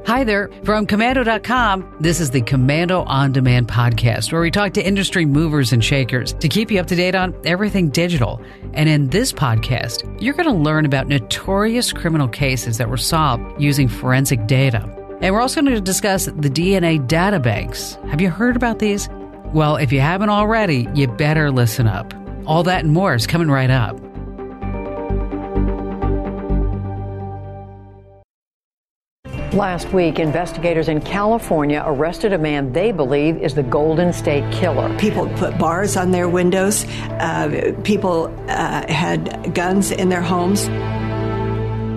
Hi there. From Komando.com, this is the Komando On Demand podcast, where we talk to industry movers and shakers to keep you up to date on everything digital. And in this podcast, you're going to learn about notorious criminal cases that were solved using forensic data. And we're also going to discuss the DNA databanks. Have you heard about these? Well, if you haven't already, you better listen up. All that and more is coming right up. Last week, investigators in California arrested a man they believe is the Golden State Killer. People put bars on their windows. People had guns in their homes.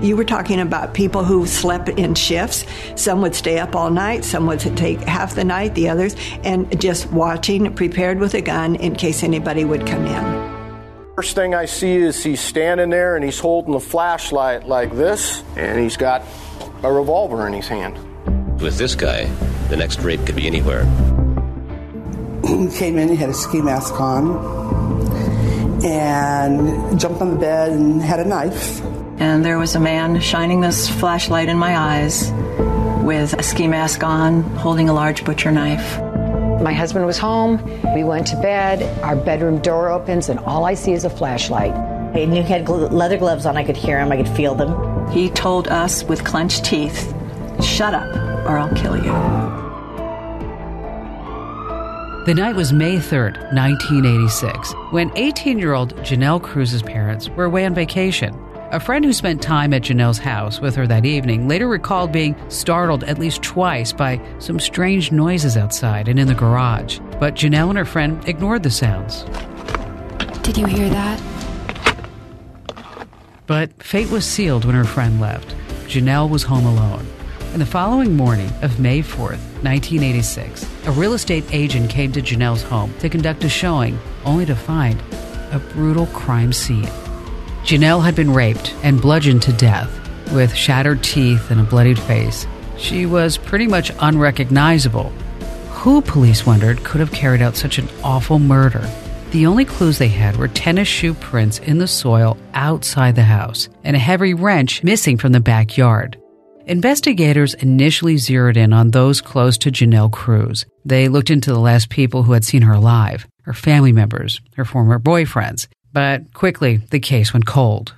You were talking about people who slept in shifts. Some would stay up all night, some would take half the night, the others, and just watching, prepared with a gun in case anybody would come in. First thing I see is he's standing there and he's holding a flashlight like this, and he's got a revolver in his hand. With this guy, the next rape could be anywhere. He came in, he had a ski mask on, and jumped on the bed and had a knife. And there was a man shining this flashlight in my eyes with a ski mask on, holding a large butcher knife. My husband was home. We went to bed. Our bedroom door opens, and all I see is a flashlight. And he had leather gloves on. I could hear him. I could feel them. He told us with clenched teeth, "Shut up, or I'll kill you." The night was May 3rd, 1986, when 18-year-old Janelle Cruz's parents were away on vacation. A friend who spent time at Janelle's house with her that evening later recalled being startled at least twice by some strange noises outside and in the garage. But Janelle and her friend ignored the sounds. Did you hear that? But fate was sealed when her friend left. Janelle was home alone. And the following morning of May 4th, 1986, a real estate agent came to Janelle's home to conduct a showing, only to find a brutal crime scene. Janelle had been raped and bludgeoned to death with shattered teeth and a bloodied face. She was pretty much unrecognizable. Who, police wondered, could have carried out such an awful murder? The only clues they had were tennis shoe prints in the soil outside the house and a heavy wrench missing from the backyard. Investigators initially zeroed in on those close to Janelle Cruz. They looked into the last people who had seen her alive, her family members, her former boyfriends. But quickly, the case went cold.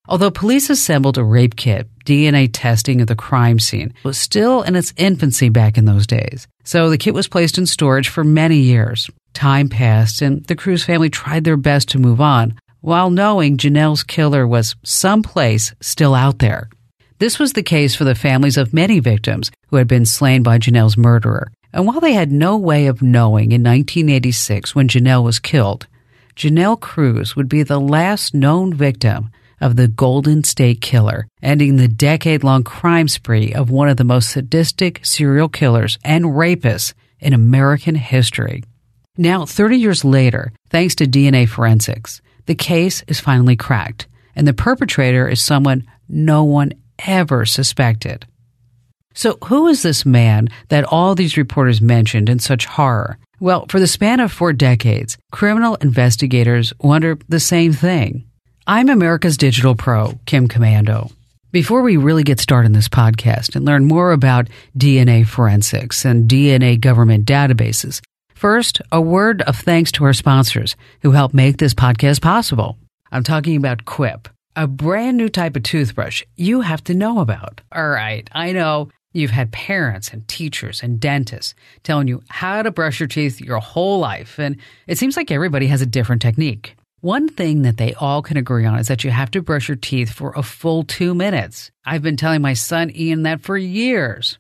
Although police assembled a rape kit, DNA testing of the crime scene was still in its infancy back in those days. So the kit was placed in storage for many years. Time passed, and the Cruz family tried their best to move on, while knowing Janelle's killer was someplace still out there. This was the case for the families of many victims who had been slain by Janelle's murderer. And while they had no way of knowing in 1986 when Janelle was killed, Janelle Cruz would be the last known victim of the Golden State Killer, ending the decade-long crime spree of one of the most sadistic serial killers and rapists in American history. Now, 30 years later, thanks to DNA forensics, the case is finally cracked, and the perpetrator is someone no one ever suspected. So who is this man that all these reporters mentioned in such horror? Well, for the span of 4 decades, criminal investigators wonder the same thing. I'm America's digital pro, Kim Komando. Before we really get started in this podcast and learn more about DNA forensics and DNA government databases, first, a word of thanks to our sponsors who help make this podcast possible. I'm talking about Quip, a brand new type of toothbrush you have to know about. All right, I know you've had parents and teachers and dentists telling you how to brush your teeth your whole life, and it seems like everybody has a different technique. One thing that they all can agree on is that you have to brush your teeth for a full 2 minutes. I've been telling my son Ian that for years.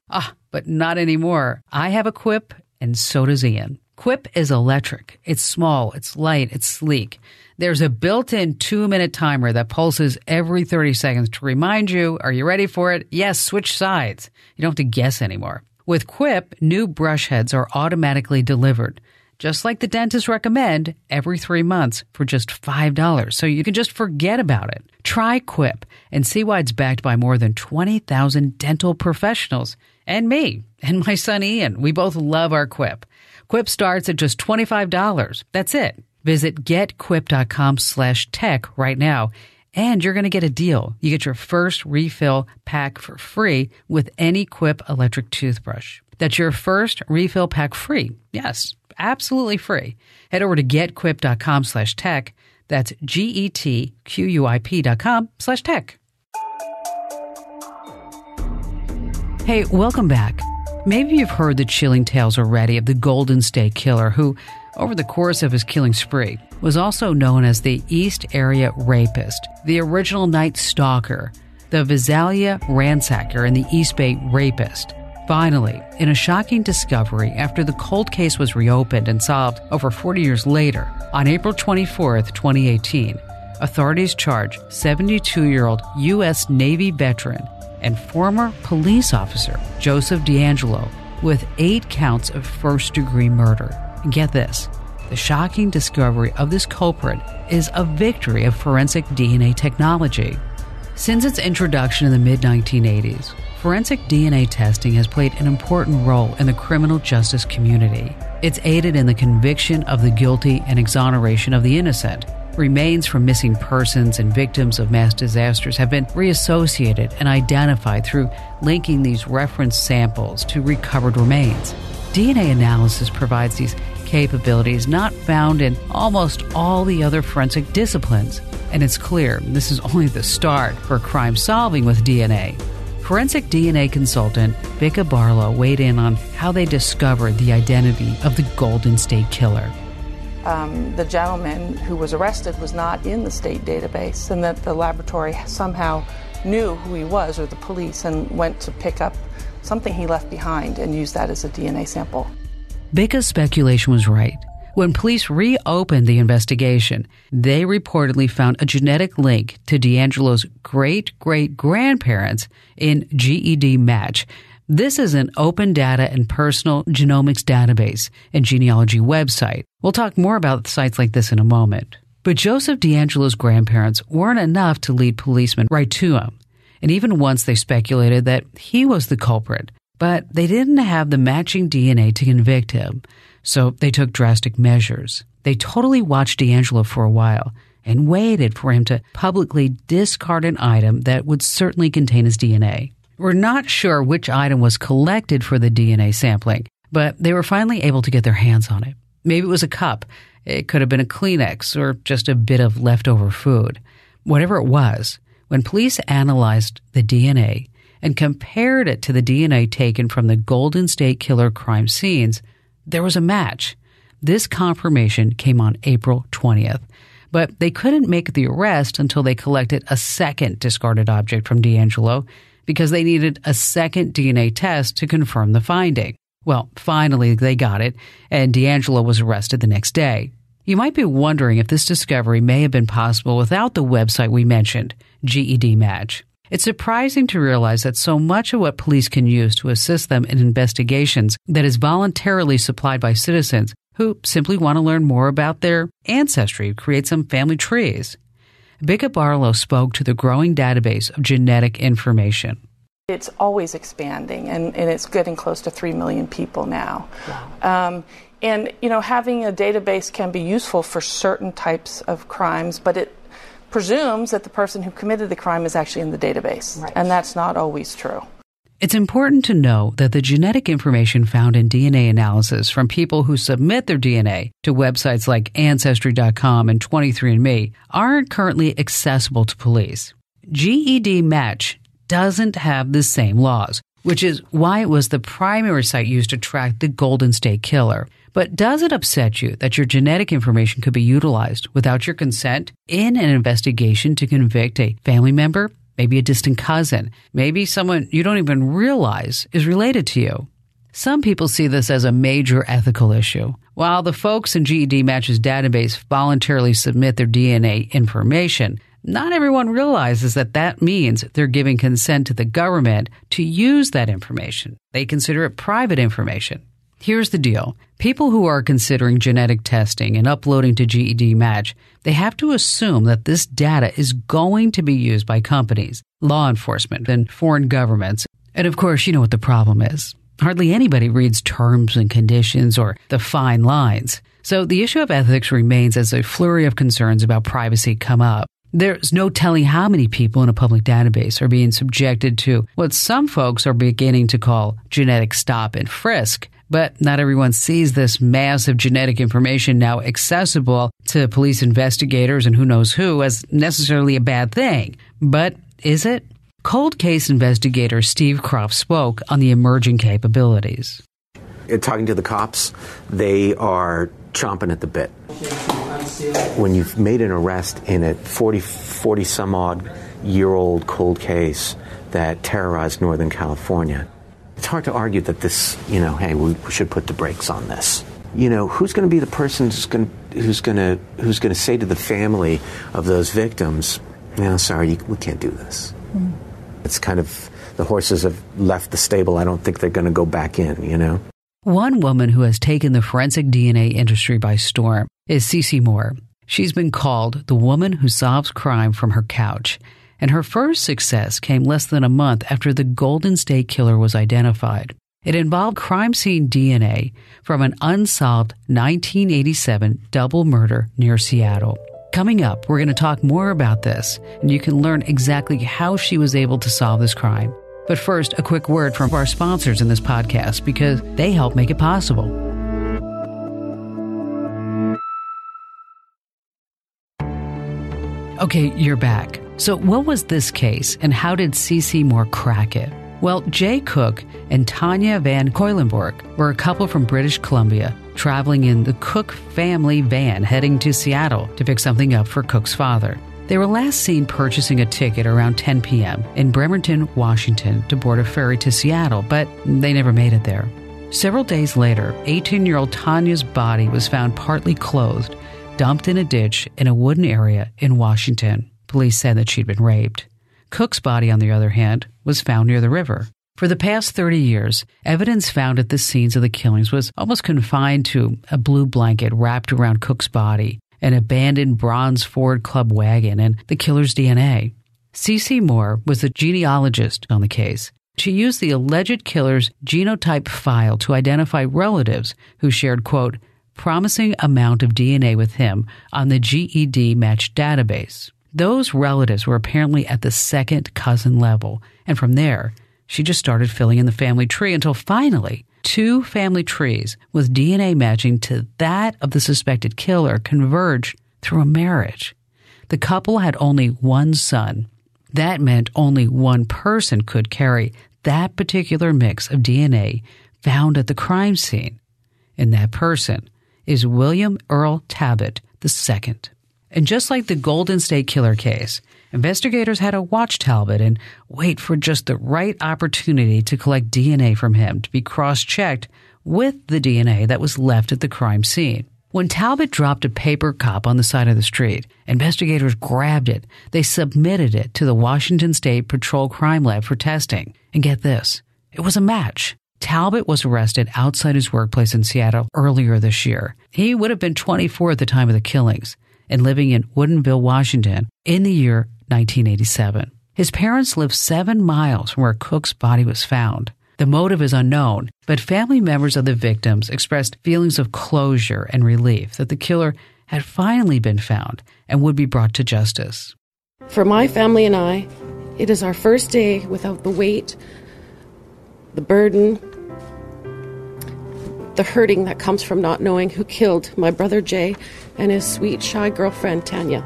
But not anymore. I have a Quip, and so does Ian. Quip is electric. It's small, it's light, it's sleek. There's a built-in 2-minute timer that pulses every 30 seconds to remind you, are you ready for it? Yes, switch sides. You don't have to guess anymore. With Quip, new brush heads are automatically delivered, just like the dentists recommend, every 3 months for just $5, so you can just forget about it. Try Quip and see why it's backed by more than 20,000 dental professionals. And me, and my son Ian. We both love our Quip. Quip starts at just $25. That's it. Visit getquip.com/tech right now And you're going to get a deal. You get your first refill pack for free with any Quip electric toothbrush. That's your first refill pack free. Yes, absolutely free. Head over to getquip.com/tech. That's GETQUIP.com/tech. Hey, welcome back. Maybe you've heard the chilling tales already of the Golden State Killer who, over the course of his killing spree, was also known as the East Area Rapist, the original Night Stalker, the Visalia Ransacker, and the East Bay Rapist. Finally, in a shocking discovery after the cold case was reopened and solved over 40 years later, on April 24th, 2018, authorities charged 72-year-old U.S. Navy veteran and former police officer Joseph D'Angelo with 8 counts of first-degree murder. And get this, the shocking discovery of this culprit is a victory of forensic DNA technology. Since its introduction in the mid-1980s, forensic DNA testing has played an important role in the criminal justice community. It's aided in the conviction of the guilty and exoneration of the innocent. Remains from missing persons and victims of mass disasters have been reassociated and identified through linking these reference samples to recovered remains. DNA analysis provides these capabilities not found in almost all the other forensic disciplines. And it's clear this is only the start for crime solving with DNA. Forensic DNA consultant Becca Barlow weighed in on how they discovered the identity of the Golden State Killer. The gentleman who was arrested was not in the state database, and that the laboratory somehow knew who he was, or the police, and went to pick up something he left behind and used that as a DNA sample. Becca's speculation was right. When police reopened the investigation, they reportedly found a genetic link to D'Angelo's great-great-grandparents in GED Match. This is an open data and personal genomics database and genealogy website. We'll talk more about sites like this in a moment. But Joseph D'Angelo's grandparents weren't enough to lead policemen right to him. And even once they speculated that he was the culprit, but they didn't have the matching DNA to convict him. So they took drastic measures. They totally watched D'Angelo for a while and waited for him to publicly discard an item that would certainly contain his DNA. We're not sure which item was collected for the DNA sampling, but they were finally able to get their hands on it. Maybe it was a cup. It could have been a Kleenex or just a bit of leftover food. Whatever it was, when police analyzed the DNA and compared it to the DNA taken from the Golden State Killer crime scenes, there was a match. This confirmation came on April 20th, but they couldn't make the arrest until they collected a second discarded object from D'Angelo because they needed a second DNA test to confirm the finding. Well, finally they got it, and D'Angelo was arrested the next day. You might be wondering if this discovery may have been possible without the website we mentioned, GED Match. It's surprising to realize that so much of what police can use to assist them in investigations that is voluntarily supplied by citizens who simply want to learn more about their ancestry, create some family trees. Becca Barlow spoke to the growing database of genetic information. It's always expanding, and it's getting close to 3 million people now. Wow. And, having a database can be useful for certain types of crimes, but it presumes that the person who committed the crime is actually in the database, right. And that's not always true. It's important to know that the genetic information found in DNA analysis from people who submit their DNA to websites like Ancestry.com and 23andMe aren't currently accessible to police. GED Match doesn't have the same laws, which is why it was the primary site used to track the Golden State Killer. But does it upset you that your genetic information could be utilized without your consent in an investigation to convict a family member, maybe a distant cousin, maybe someone you don't even realize is related to you? Some people see this as a major ethical issue. While the folks in GED Match's database voluntarily submit their DNA information, not everyone realizes that that means they're giving consent to the government to use that information. They consider it private information. Here's the deal. People who are considering genetic testing and uploading to GED Match, they have to assume that this data is going to be used by companies, law enforcement, and foreign governments. And of course, you know what the problem is. Hardly anybody reads terms and conditions or the fine lines. So the issue of ethics remains as a flurry of concerns about privacy come up. There's no telling how many people in a public database are being subjected to what some folks are beginning to call genetic stop and frisk. But not everyone sees this massive genetic information now accessible to police investigators and who knows who as necessarily a bad thing. But is it? Cold case investigator Steve Croft spoke on the emerging capabilities. Talking to the cops, they are chomping at the bit. When you've made an arrest in a 40 some odd year old cold case that terrorized Northern California, it's hard to argue that this, hey, we should put the brakes on this. Who's going to be the person who's going to say to the family of those victims, sorry, we can't do this. It's kind of, the horses have left the stable. I don't think they're going to go back in, One woman who has taken the forensic DNA industry by storm is Cece Moore. She's been called the woman who solves crime from her couch. And her first success came less than a month after the Golden State Killer was identified. It involved crime scene DNA from an unsolved 1987 double murder near Seattle. Coming up, we're going to talk more about this, and you can learn exactly how she was able to solve this crime. But first, a quick word from our sponsors in this podcast because they help make it possible. Okay, you're back. So what was this case, and how did Cece Moore crack it? Well, Jay Cook and Tanya Van Coilenborg were a couple from British Columbia traveling in the Cook family van heading to Seattle to pick something up for Cook's father. They were last seen purchasing a ticket around 10 p.m. in Bremerton, Washington to board a ferry to Seattle, but they never made it there. Several days later, 18-year-old Tanya's body was found partly clothed, dumped in a ditch in a wooden area in Washington. Police said that she'd been raped. Cook's body, on the other hand, was found near the river. For the past 30 years, evidence found at the scenes of the killings was almost confined to a blue blanket wrapped around Cook's body, an abandoned bronze Ford Club wagon, and the killer's DNA. Cece Moore was the genealogist on the case. She used the alleged killer's genotype file to identify relatives who shared, quote, promising amount of DNA with him on the GED match database. Those relatives were apparently at the second cousin level, and from there, she just started filling in the family tree until finally, 2 family trees with DNA matching to that of the suspected killer converged through a marriage. The couple had only one son. That meant only one person could carry that particular mix of DNA found at the crime scene, and that person is William Earl Talbot II. And just like the Golden State Killer case, investigators had to watch Talbot and wait for just the right opportunity to collect DNA from him to be cross-checked with the DNA that was left at the crime scene. When Talbot dropped a paper cup on the side of the street, investigators grabbed it. They submitted it to the Washington State Patrol Crime Lab for testing. And get this, it was a match. Talbot was arrested outside his workplace in Seattle earlier this year. He would have been 24 at the time of the killings and living in Woodinville, Washington, in the year 1987. His parents lived 7 miles from where Cook's body was found. The motive is unknown, but family members of the victims expressed feelings of closure and relief that the killer had finally been found and would be brought to justice. For my family and I, it is our first day without the weight, the burden, the hurting that comes from not knowing who killed my brother Jay and his sweet, shy girlfriend Tanya.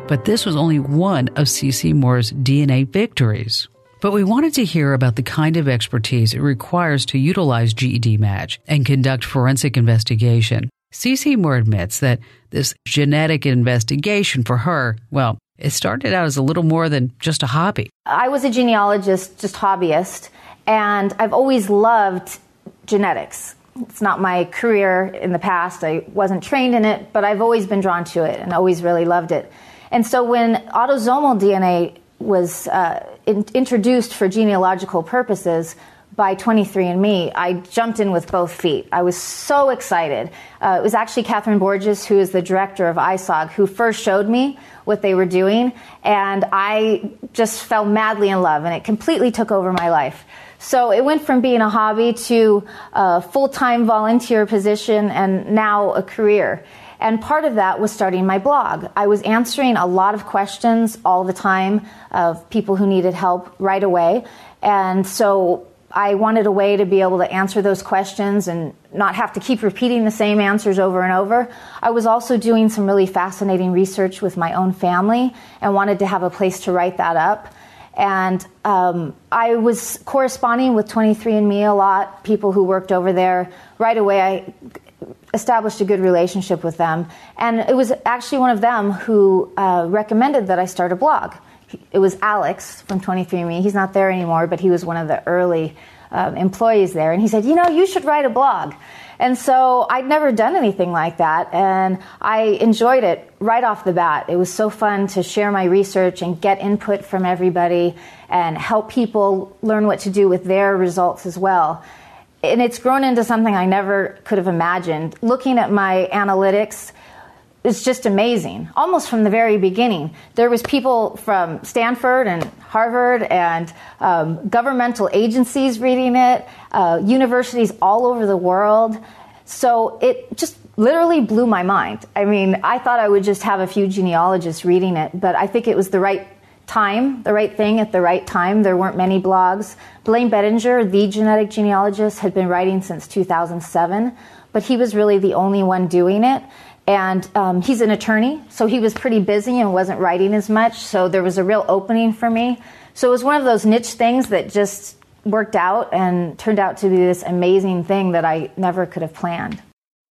But this was only one of Cece Moore's DNA victories. But we wanted to hear about the kind of expertise it requires to utilize GED match and conduct forensic investigation. Cece Moore admits that this genetic investigation for her, well, it started out as a little more than just a hobby. I was a genealogist, just hobbyist, and I've always loved genetics. It's not my career in the past. I wasn't trained in it, but I've always been drawn to it and always really loved it. And so when autosomal DNA was introduced for genealogical purposes by 23andMe, I jumped in with both feet. I was so excited. It was actually Catherine Borges, who is the director of ISOG, who first showed me what they were doing, and I just fell madly in love, and it completely took over my life. So it went from being a hobby to a full-time volunteer position and now a career. And part of that was starting my blog. I was answering a lot of questions all the time of people who needed help right away. And so I wanted a way to be able to answer those questions and not have to keep repeating the same answers over and over. I was also doing some really fascinating research with my own family and wanted to have a place to write that up. And I was corresponding with 23andMe a lot, people who worked over there. Right away, I established a good relationship with them. And it was actually one of them who recommended that I start a blog. It was Alex from 23andMe. He's not there anymore, but he was one of the early employees there. And he said, you should write a blog. And so I'd never done anything like that, and I enjoyed it right off the bat. It was so fun to share my research and get input from everybody and help people learn what to do with their results as well. And it's grown into something I never could have imagined. Looking at my analytics, it's just amazing. Almost from the very beginning, there was people from Stanford and Harvard and governmental agencies reading it, universities all over the world. So it just literally blew my mind. I mean, I thought I would just have a few genealogists reading it, but I think it was the right time, the right thing at the right time. There weren't many blogs. Blaine Bettinger, the genetic genealogist, had been writing since 2007, but he was really the only one doing it. And he's an attorney, so he was pretty busy and wasn't writing as much, so there was a real opening for me. So it was one of those niche things that just worked out and turned out to be this amazing thing that I never could have planned.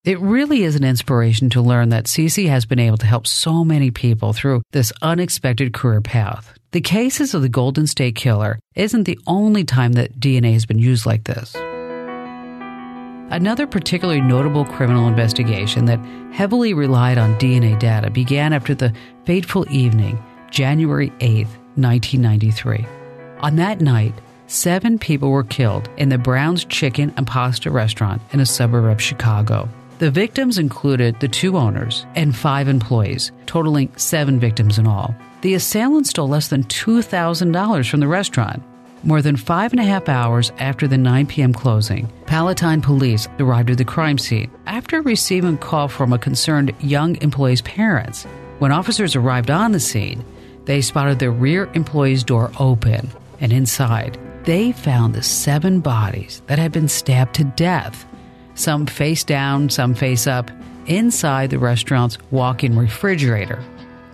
It really is an inspiration to learn that Cece has been able to help so many people through this unexpected career path. The cases of the Golden State Killer isn't the only time that DNA has been used like this. Another particularly notable criminal investigation that heavily relied on DNA data began after the fateful evening, January 8th, 1993. On that night, 7 people were killed in the Brown's Chicken and Pasta restaurant in a suburb of Chicago. The victims included the 2 owners and 5 employees, totaling 7 victims in all. The assailants stole less than $2,000 from the restaurant. More than 5.5 hours after the 9 p.m. closing, Palatine police arrived at the crime scene after receiving a call from a concerned young employee's parents. When officers arrived on the scene, they spotted the rear employee's door open, and inside, they found the 7 bodies that had been stabbed to death, some face down, some face up, inside the restaurant's walk-in refrigerator.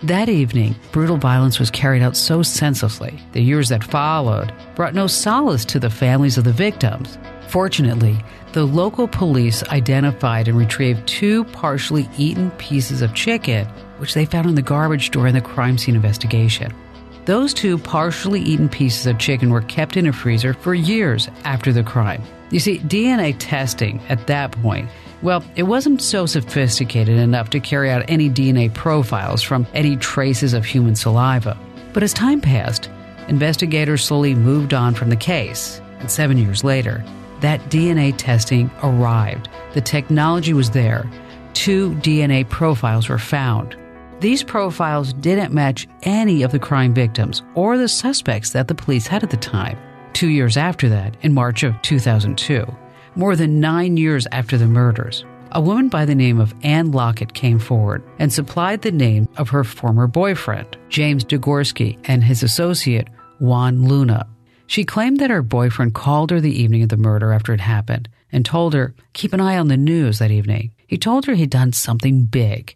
That evening, brutal violence was carried out so senselessly, the years that followed brought no solace to the families of the victims. Fortunately, the local police identified and retrieved 2 partially eaten pieces of chicken, which they found in the garbage during the crime scene investigation. Those 2 partially eaten pieces of chicken were kept in a freezer for years after the crime. You see, DNA testing at that point, well, it wasn't so sophisticated enough to carry out any DNA profiles from any traces of human saliva. But as time passed, investigators slowly moved on from the case, and 7 years later, that DNA testing arrived. The technology was there. 2 DNA profiles were found. These profiles didn't match any of the crime victims or the suspects that the police had at the time. 2 years after that, in March of 2002, more than 9 years after the murders, a woman by the name of Ann Lockett came forward and supplied the name of her former boyfriend, James Degorski, and his associate, Juan Luna. She claimed that her boyfriend called her the evening of the murder after it happened and told her, keep an eye on the news that evening. He told her he'd done something big.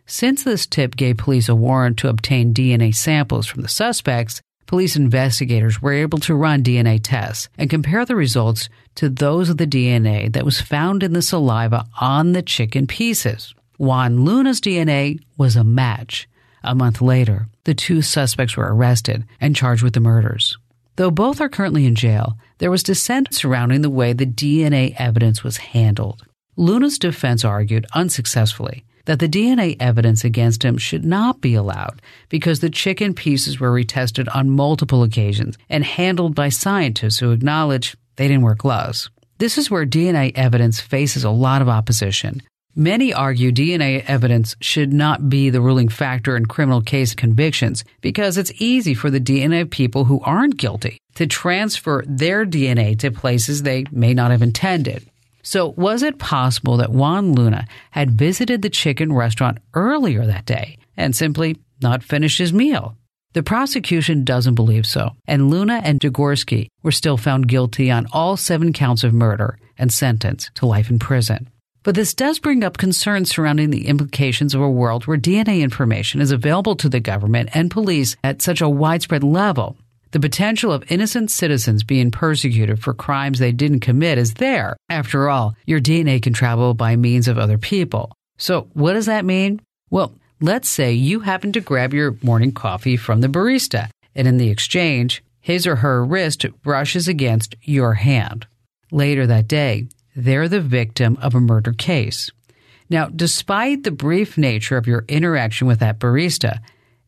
Since this tip gave police a warrant to obtain DNA samples from the suspects, police investigators were able to run DNA tests and compare the results to those of the DNA that was found in the saliva on the chicken pieces. Juan Luna's DNA was a match. A month later, the 2 suspects were arrested and charged with the murders. Though both are currently in jail, there was dissent surrounding the way the DNA evidence was handled. Luna's defense argued, unsuccessfully, that the DNA evidence against him should not be allowed because the chicken pieces were retested on multiple occasions and handled by scientists who acknowledge they didn't wear gloves. This is where DNA evidence faces a lot of opposition. Many argue DNA evidence should not be the ruling factor in criminal case convictions because it's easy for the DNA of people who aren't guilty to transfer their DNA to places they may not have intended. So was it possible that Juan Luna had visited the chicken restaurant earlier that day and simply not finished his meal? The prosecution doesn't believe so, and Luna and Degorski were still found guilty on all 7 counts of murder and sentenced to life in prison. But this does bring up concerns surrounding the implications of a world where DNA information is available to the government and police at such a widespread level. The potential of innocent citizens being persecuted for crimes they didn't commit is there. After all, your DNA can travel by means of other people. So what does that mean? Well, let's say you happen to grab your morning coffee from the barista, and in the exchange, his or her wrist brushes against your hand. Later that day, they're the victim of a murder case. Now, despite the brief nature of your interaction with that barista,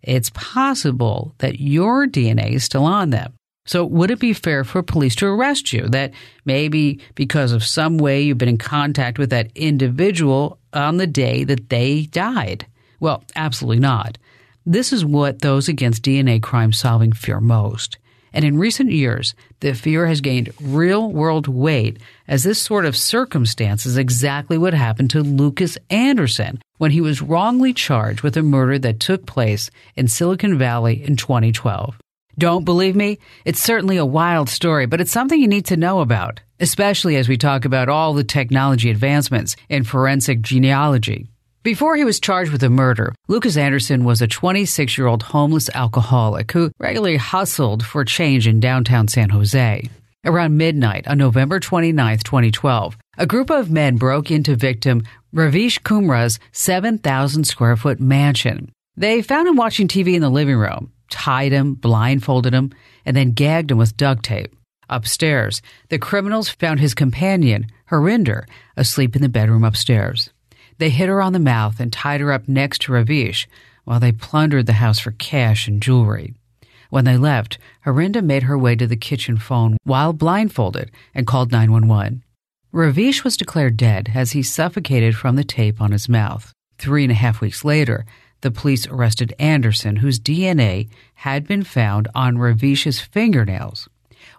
it's possible that your DNA is still on them. So would it be fair for police to arrest you? That maybe because of some way you've been in contact with that individual on the day that they died? Well, absolutely not. This is what those against DNA crime solving fear most. And in recent years, the fear has gained real-world weight as this sort of circumstance is exactly what happened to Lucas Anderson when he was wrongly charged with a murder that took place in Silicon Valley in 2012. Don't believe me? It's certainly a wild story, but it's something you need to know about, especially as we talk about all the technology advancements in forensic genealogy. Before he was charged with a murder, Lucas Anderson was a 26-year-old homeless alcoholic who regularly hustled for change in downtown San Jose. Around midnight on November 29, 2012, a group of men broke into victim Ravish Kumra's 7,000-square-foot mansion. They found him watching TV in the living room, tied him, blindfolded him, and then gagged him with duct tape. Upstairs, the criminals found his companion, Harinder, asleep in the bedroom upstairs. They hit her on the mouth and tied her up next to Ravish while they plundered the house for cash and jewelry. When they left, Harinder made her way to the kitchen phone while blindfolded and called 911. Ravish was declared dead as he suffocated from the tape on his mouth. 3.5 weeks later, the police arrested Anderson, whose DNA had been found on Ravish's fingernails.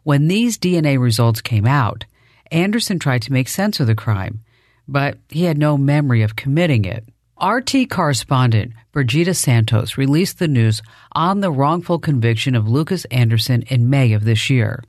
When these DNA results came out, Anderson tried to make sense of the crime, but he had no memory of committing it. RT correspondent Brigida Santos released the news on the wrongful conviction of Lucas Anderson in May of this year.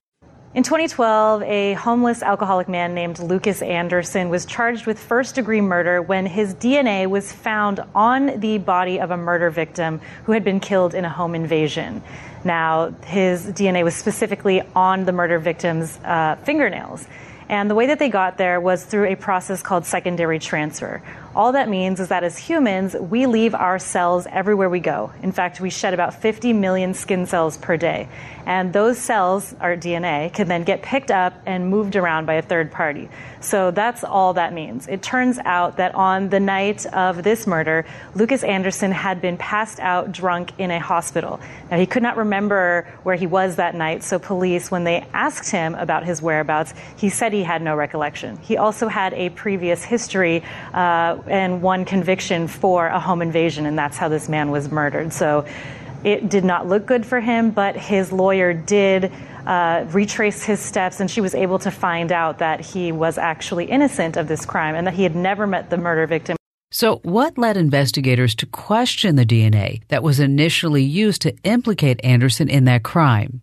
In 2012, a homeless alcoholic man named Lucas Anderson was charged with first-degree murder when his DNA was found on the body of a murder victim who had been killed in a home invasion. Now, his DNA was specifically on the murder victim's fingernails. And the way that they got there was through a process called secondary transfer. All that means is that as humans, we leave our cells everywhere we go. In fact, we shed about 50 million skin cells per day. And those cells, our DNA, can then get picked up and moved around by a third party. So that's all that means. It turns out that on the night of this murder, Lucas Anderson had been passed out drunk in a hospital. Now, he could not remember where he was that night, so police, when they asked him about his whereabouts, he said he had no recollection. He also had a previous history and one conviction for a home invasion, and that's how this man was murdered. So it did not look good for him, but his lawyer did retrace his steps, and she was able to find out that he was actually innocent of this crime and that he had never met the murder victim. So what led investigators to question the DNA that was initially used to implicate Anderson in that crime?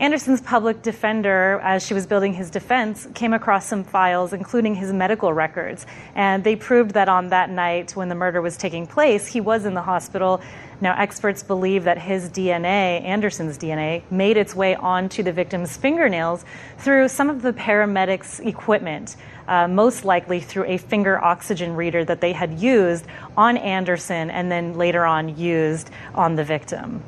Anderson's public defender, as she was building his defense, came across some files, including his medical records. And they proved that on that night when the murder was taking place, he was in the hospital. Now, experts believe that his DNA, Anderson's DNA, made its way onto the victim's fingernails through some of the paramedics' equipment, most likely through a finger oxygen reader that they had used on Anderson and then later on used on the victim.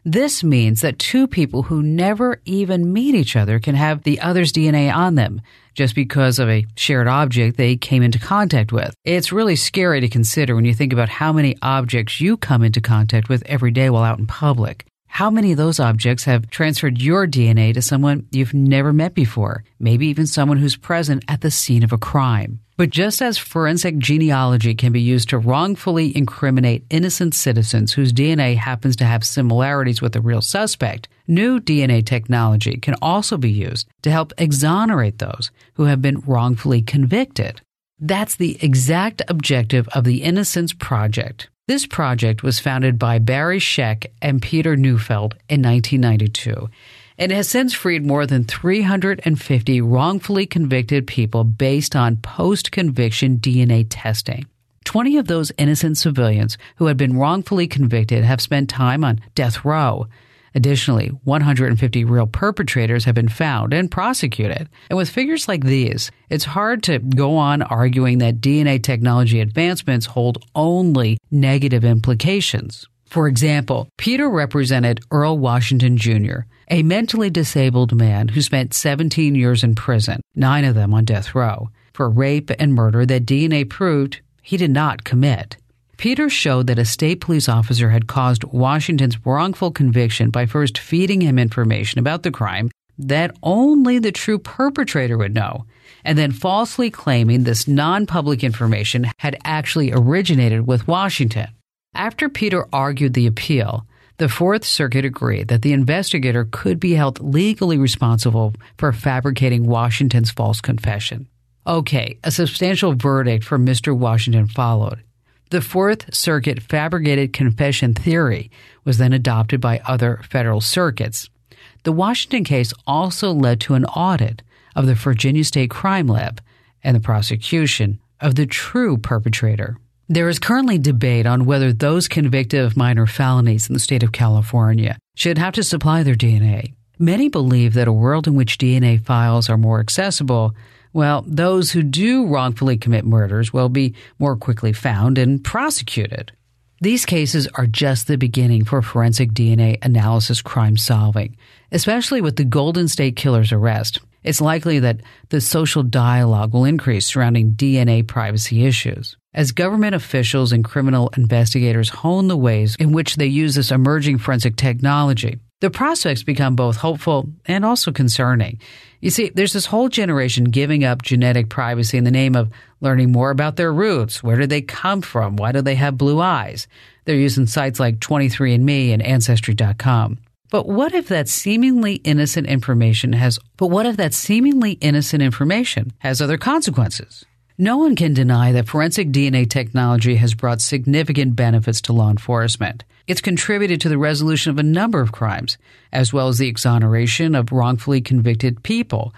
This means that two people who never even meet each other can have the other's DNA on them just because of a shared object they came into contact with. It's really scary to consider when you think about how many objects you come into contact with every day while out in public. How many of those objects have transferred your DNA to someone you've never met before, maybe even someone who's present at the scene of a crime? But just as forensic genealogy can be used to wrongfully incriminate innocent citizens whose DNA happens to have similarities with the real suspect, new DNA technology can also be used to help exonerate those who have been wrongfully convicted. That's the exact objective of the Innocence Project. This project was founded by Barry Scheck and Peter Neufeld in 1992, and has since freed more than 350 wrongfully convicted people based on post-conviction DNA testing. 20 of those innocent civilians who had been wrongfully convicted have spent time on death row. Additionally, 150 real perpetrators have been found and prosecuted. And with figures like these, it's hard to go on arguing that DNA technology advancements hold only negative implications. For example, Peter represented Earl Washington Jr., a mentally disabled man who spent 17 years in prison, 9 of them on death row, for rape and murder that DNA proved he did not commit. Peter showed that a state police officer had caused Washington's wrongful conviction by first feeding him information about the crime that only the true perpetrator would know, and then falsely claiming this non-public information had actually originated with Washington. After Peter argued the appeal, the Fourth Circuit agreed that the investigator could be held legally responsible for fabricating Washington's false confession. Okay, a substantial verdict for Mr. Washington followed. The Fourth Circuit fabricated confession theory was then adopted by other federal circuits. The Washington case also led to an audit of the Virginia State Crime Lab and the prosecution of the true perpetrator. There is currently debate on whether those convicted of minor felonies in the state of California should have to supply their DNA. Many believe that a world in which DNA files are more accessible, well, those who do wrongfully commit murders will be more quickly found and prosecuted. These cases are just the beginning for forensic DNA analysis crime solving, especially with the Golden State Killer's arrest. It's likely that the social dialogue will increase surrounding DNA privacy issues. As government officials and criminal investigators hone the ways in which they use this emerging forensic technology, the prospects become both hopeful and also concerning. You see, there's this whole generation giving up genetic privacy in the name of learning more about their roots. Where did they come from? Why do they have blue eyes? They're using sites like 23andMe and Ancestry.com. But what if that seemingly innocent information has other consequences? No one can deny that forensic DNA technology has brought significant benefits to law enforcement. It's contributed to the resolution of a number of crimes, as well as the exoneration of wrongfully convicted people.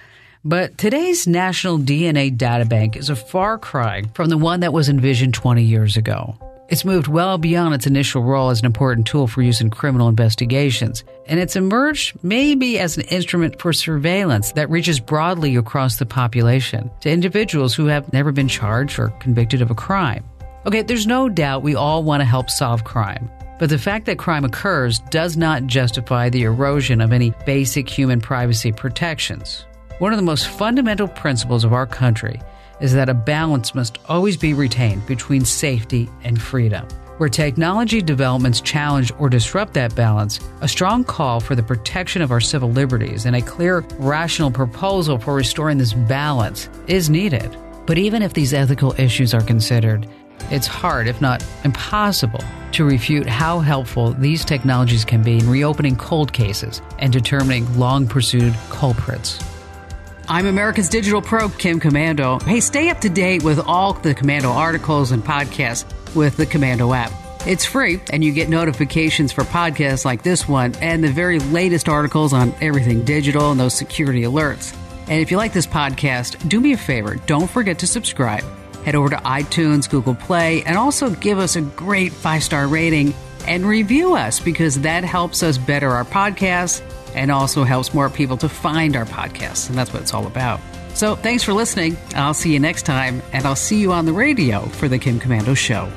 But today's National DNA Databank is a far cry from the one that was envisioned 20 years ago. It's moved well beyond its initial role as an important tool for use in criminal investigations, and it's emerged maybe as an instrument for surveillance that reaches broadly across the population to individuals who have never been charged or convicted of a crime. Okay, there's no doubt we all want to help solve crime, but the fact that crime occurs does not justify the erosion of any basic human privacy protections. One of the most fundamental principles of our country is that a balance must always be retained between safety and freedom. Where technology developments challenge or disrupt that balance, a strong call for the protection of our civil liberties and a clear, rational proposal for restoring this balance is needed. But even if these ethical issues are considered, it's hard, if not impossible, to refute how helpful these technologies can be in reopening cold cases and determining long-pursued culprits. I'm America's Digital Pro, Kim Komando. Hey, stay up to date with all the Komando articles and podcasts with the Komando app. It's free, and you get notifications for podcasts like this one and the very latest articles on everything digital and those security alerts. And if you like this podcast, do me a favor. Don't forget to subscribe. Head over to iTunes, Google Play, and also give us a great 5-star rating and review us, because that helps us better our podcasts and also helps more people to find our podcasts. And that's what it's all about. So thanks for listening. I'll see you next time, and I'll see you on the radio for The Kim Komando Show.